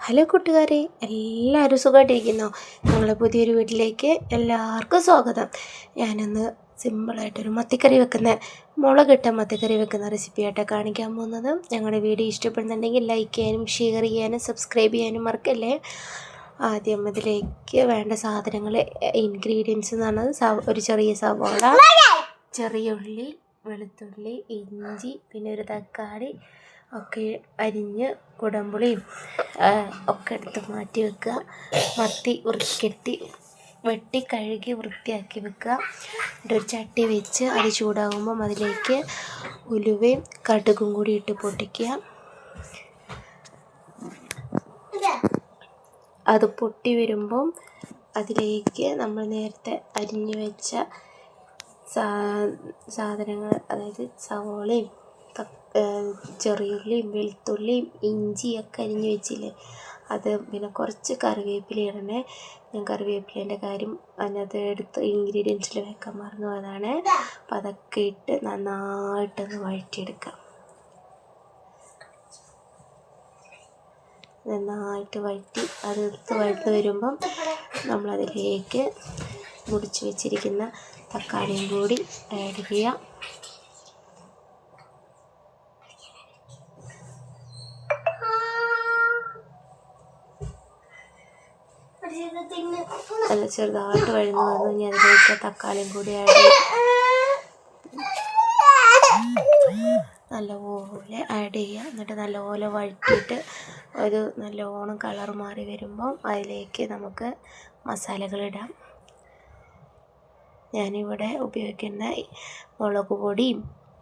Hello കൂട്ടുകാരെ, എല്ലാവരും സുഖമായിട്ടിരിക്കുന്നോ? ഞങ്ങളെ പുതിയൊരു വീട്ടിലേക്ക് എല്ലാവർക്കും സ്വാഗതം. ഞാനിന്ന് സിമ്പിളായിട്ടൊരു മത്തിക്കറി വെക്കുന്ന മുളകിട്ട മത്തിക്കറി വെക്കുന്ന റെസിപ്പിയായിട്ട് കാണിക്കാൻ പോകുന്നത്. ഞങ്ങളുടെ വീഡിയോ ഇഷ്ടപ്പെടുന്നുണ്ടെങ്കിൽ ലൈക്ക് ചെയ്യാനും ഷെയർ ചെയ്യാനും സബ്സ്ക്രൈബ് ചെയ്യാനും മറക്കല്ലേ. ആദ്യം അതിലേക്ക് വേണ്ട സാധനങ്ങൾ, ഇൻഗ്രീഡിയൻസ് എന്ന് പറഞ്ഞത് ഒരു ചെറിയ സവാള, ചെറിയ ഉള്ളി, വെളുത്തുള്ളി, ഇഞ്ചി, പിന്നെ ഒരു തക്കാളി ഒക്കെ അരിഞ്ഞ് കുടമ്പുളിയും ഒക്കെ എടുത്ത് മാറ്റി വെക്കുക. മത്തി വെട്ടി കഴുകി വൃത്തിയാക്കി വെക്കുക. ഒരു ചട്ടി വെച്ച് അത് ചൂടാകുമ്പം അതിലേക്ക് ഉലുവയും കടുകും കൂടി ഇട്ട് പൊട്ടിക്കുക. അത് പൊട്ടി വരുമ്പം അതിലേക്ക് നമ്മൾ നേരത്തെ അരിഞ്ഞു വെച്ച സാധനങ്ങൾ, അതായത് സവോളയും ചെറിയുള്ളിയും വെളുത്തുള്ളിയും ഇഞ്ചിയൊക്കെ അരിഞ്ഞ് വെച്ചില്ലേ, അത് പിന്നെ കുറച്ച് കറിവേപ്പില ഇടണേ. ഞാൻ കറിവേപ്പിലേൻ്റെ കാര്യം അതിനകത്ത് എടുത്ത് ഇൻഗ്രീഡിയൻസിൽ വെക്കാൻ മറന്നു. അതാണ്. അപ്പം അതൊക്കെ ഇട്ട് നന്നായിട്ടൊന്ന് വഴറ്റിയെടുക്കാം. നന്നായിട്ട് വഴറ്റി അതെടുത്ത് വഴറ്റി വരുമ്പം നമ്മളതിലേക്ക് മുറിച്ച് വെച്ചിരിക്കുന്ന തക്കാളിയും കൂടി ആഡ് ചെയ്യാം. നല്ല ചെറുതായിട്ട് വഴന്നു വന്നു. ഇനി അതിലേക്ക് തക്കാളിയും കൂടി ആഡ് ചെയ്ത് നല്ലപോലെ ആഡ് ചെയ്യുക. എന്നിട്ട് നല്ലപോലെ വഴറ്റിയിട്ട് ഒരു നല്ലോണം കളർ മാറി വരുമ്പം അതിലേക്ക് നമുക്ക് മസാലകളിടാം. ഞാനിവിടെ ഉപയോഗിക്കുന്ന മുളക് പൊടിയും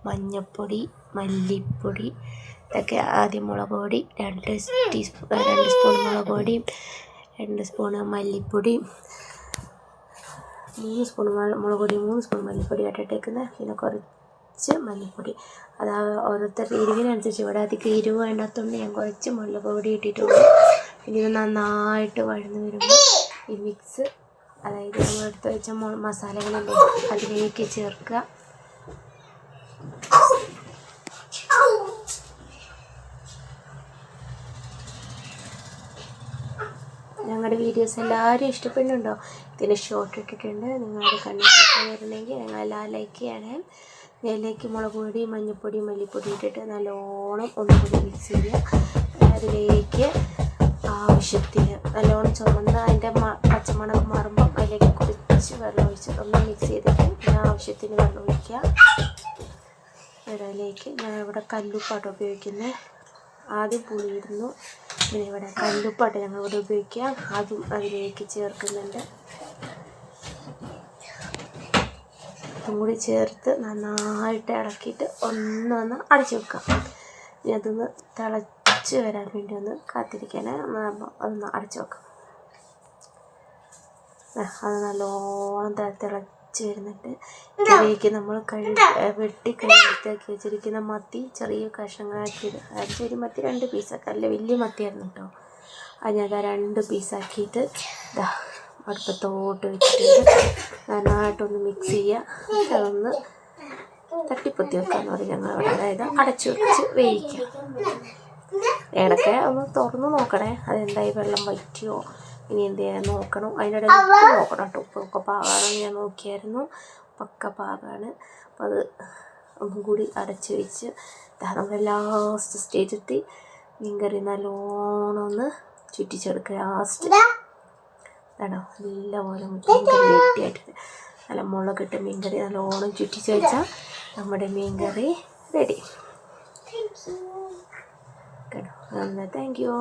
മഞ്ഞൾപ്പൊടി, മല്ലിപ്പൊടി ഇതൊക്കെ. ആദ്യം മുളക് പൊടി 2 സ്പൂൺ മുളക് പൊടിയും 2 സ്പൂണ് മല്ലിപ്പൊടിയും 3 സ്പൂൺ മുളക് പൊടി 3 സ്പൂൺ മല്ലിപ്പൊടി ഇട്ടിട്ടേക്കുന്നത്. പിന്നെ കുറച്ച് മല്ലിപ്പൊടി, അത് ഓരോരുത്തരുടെ എരിവിനനുസരിച്ച്. ഇവിടെ അധികം എരിവ് വേണ്ടാത്തതുകൊണ്ട് ഞാൻ കുറച്ച് മുളക് പൊടി ഇട്ടിട്ടുണ്ട്. പിന്നെ ഇത് നന്നായിട്ട് വഴന്ന് വരുമ്പോൾ ഈ മിക്സ്, അതായത് നമ്മൾ എടുത്ത് വെച്ച മസാലകളില്ലേ, അതിലേക്ക് ചേർക്കുക. ഞങ്ങളുടെ വീഡിയോസ് എല്ലാവരും ഇഷ്ടപ്പെടുന്നുണ്ടോ? ഇതിന് ഷോർട്ട് ഇട്ടിട്ടുണ്ട്. നിങ്ങളുടെ കണ്ണിൽ വരണമെങ്കിൽ ഞങ്ങളെല്ലാം ലൈക്ക് ചെയ്യണേ. ഇതിലേക്ക് മുളക് പൊടി, മഞ്ഞൾപ്പൊടി, മല്ലിപ്പൊടി ഇട്ടിട്ട് നല്ലോണം ഒന്നുകൂടി മിക്സ് ചെയ്യുക. അതിലേക്ക് ആവശ്യത്തിന് നല്ലോണം ചുമന്ന് അതിൻ്റെ പച്ചമണം മാറുമ്പം അതിലേക്ക് കുറച്ച് വെള്ളം ഒഴിച്ച് ഒന്ന് മിക്സ് ചെയ്തിട്ട് പിന്നെ ആവശ്യത്തിന് വെള്ളം ഒഴിക്കുക. അതിലേക്ക് ഞാൻ ഇവിടെ കല്ലുപ്പാട്ട് ഉപയോഗിക്കുന്നത്. ആദ്യം പുളിയിടുന്നു, പിന്നെ ഇവിടെ കല്ലുപ്പാട്ട് ഞങ്ങളിവിടെ ഉപയോഗിക്കുക. അതും അതിലേക്ക് ചേർക്കുന്നുണ്ട്. അതും കൂടി ചേർത്ത് നന്നായിട്ട് ഇളക്കിയിട്ട് ഒന്ന് അടച്ചു വെക്കാം. ഇനി അതൊന്ന് തിളച്ച് വരാൻ വേണ്ടി ഒന്ന് കാത്തിരിക്കാൻ അതൊന്ന് അടച്ചു വെക്കാം. അത് നല്ലോണം തിളച്ച് വരുന്നുണ്ട്. ഇതിലേക്ക് നമ്മൾ വെട്ടി കഴുകിയാക്കി വെച്ചിരിക്കുന്ന മത്തി ചെറിയ കഷ്ണങ്ങളാക്കിയത്, ചെറിയ മത്തി 2 പീസാക്കി, അല്ല വലിയ മത്തിയായിരുന്നു കേട്ടോ. അത് ഞാൻ 2 പീസാക്കിയിട്ട് അടുപ്പത്തോട്ട് വെച്ചിട്ടുണ്ട്. നന്നായിട്ടൊന്ന് മിക്സ് ചെയ്യുക. അതൊന്ന് തട്ടിപ്പൊത്തി വെക്കാമെന്ന് പറയും ഞങ്ങളവിടെ. അതായത് അടച്ചു വെച്ച് വേവിക്കുക. ഇടയ്ക്ക് ഒന്ന് തുറന്ന് നോക്കണേ, അതെന്തായി വെള്ളം വറ്റിയോ ഇനി എന്ത് ചെയ്യാൻ നോക്കണം. അതിനിടെ ഉപ്പ് നോക്കണം കേട്ടോ. ഉപ്പൊക്കെ പാകമാണെന്ന് ഞാൻ നോക്കിയായിരുന്നു. പക്ക പാകമാണ്. അപ്പം അത് ഒന്നും കൂടി അടച്ച് വെച്ച് നമ്മൾ ലാസ്റ്റ് സ്റ്റേജെത്തി മീൻകറി നല്ലോണം ഒന്ന് ചുറ്റിച്ചെടുക്കുക. ലാസ്റ്റ് ഇതാണോ നല്ലപോലെ മീൻകറി വെട്ടിയായിട്ട് നല്ല മുളകിട്ട് മീൻകറി നല്ലോണം ചുറ്റിച്ച് വെച്ചാൽ നമ്മുടെ മീൻകറി റെഡി കേട്ടോ. Thank you.